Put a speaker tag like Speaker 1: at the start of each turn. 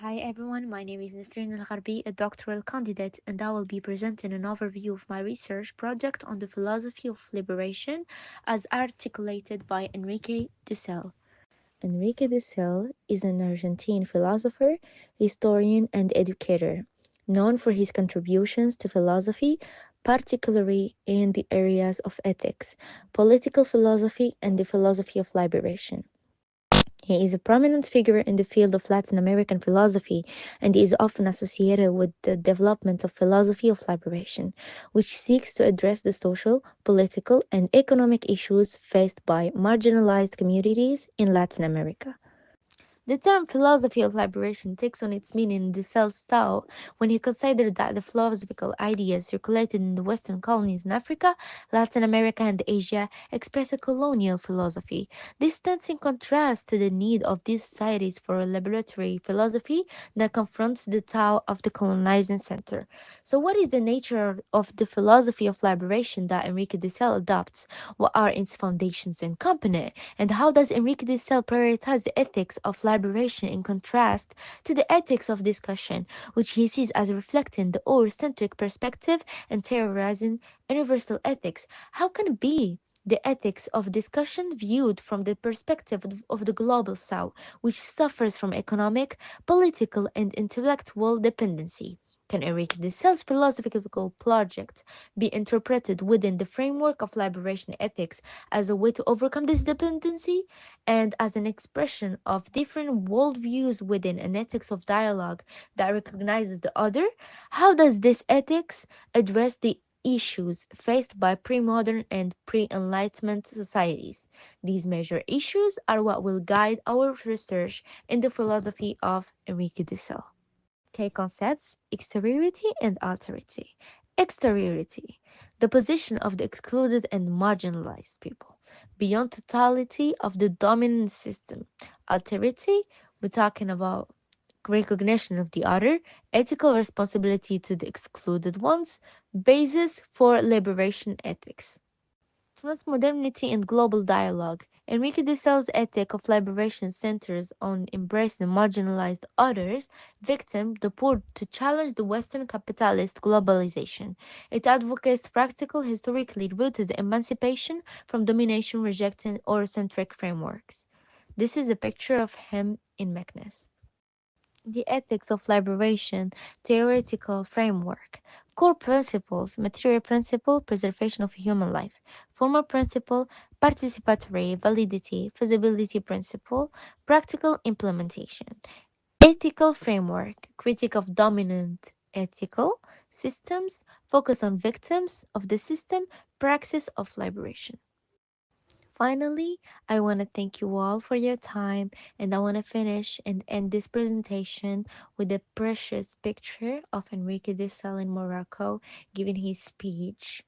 Speaker 1: Hi everyone, my name is Nasrin Al-Gharbi, a doctoral candidate, and I will be presenting an overview of my research project on the philosophy of liberation as articulated by Enrique Dussel. Enrique Dussel is an Argentine philosopher, historian, and educator, known for his contributions to philosophy, particularly in the areas of ethics, political philosophy, and the philosophy of liberation. He is a prominent figure in the field of Latin American philosophy and is often associated with the development of philosophy of liberation, which seeks to address the social, political, and economic issues faced by marginalized communities in Latin America. The term philosophy of liberation takes on its meaning in Dussel style when he considered that the philosophical ideas circulated in the Western colonies in Africa, Latin America, and Asia express a colonial philosophy. This stands in contrast to the need of these societies for a liberatory philosophy that confronts the Tao of the colonizing center. So, what is the nature of the philosophy of liberation that Enrique Dussel adopts? What are its foundations and components? And how does Enrique de Sel prioritize the ethics of liberation in contrast to the ethics of discussion, which he sees as reflecting the Eurocentric perspective and terrorizing universal ethics? How can it be the ethics of discussion viewed from the perspective of the global South, which suffers from economic, political, and intellectual dependency? Can Enrique de Sel's philosophical project be interpreted within the framework of liberation ethics as a way to overcome this dependency and as an expression of different worldviews within an ethics of dialogue that recognizes the other? How does this ethics address the issues faced by pre-modern and pre-enlightenment societies? These major issues are what will guide our research in the philosophy of Enrique Dussel. Key concepts: exteriority and alterity. Exteriority: the position of the excluded and marginalized people beyond totality of the dominant system. Alterity: we're talking about recognition of the other, ethical responsibility to the excluded ones, basis for liberation ethics. Transmodernity and global dialogue. Enrique Dussels' ethic of liberation centers on embracing marginalized others, victims, the poor, to challenge the Western capitalist globalization. It advocates practical, historically rooted emancipation from domination, rejecting Eurocentric frameworks. This is a picture of him in Meknes. The ethics of liberation theoretical framework. Core principles: material principle, preservation of human life; formal principle, participatory validity, feasibility principle, practical implementation; ethical framework: critique of dominant ethical systems, focus on victims of the system, praxis of liberation. Finally, I want to thank you all for your time, and I want to finish and end this presentation with a precious picture of Enrique de Sal in Morocco giving his speech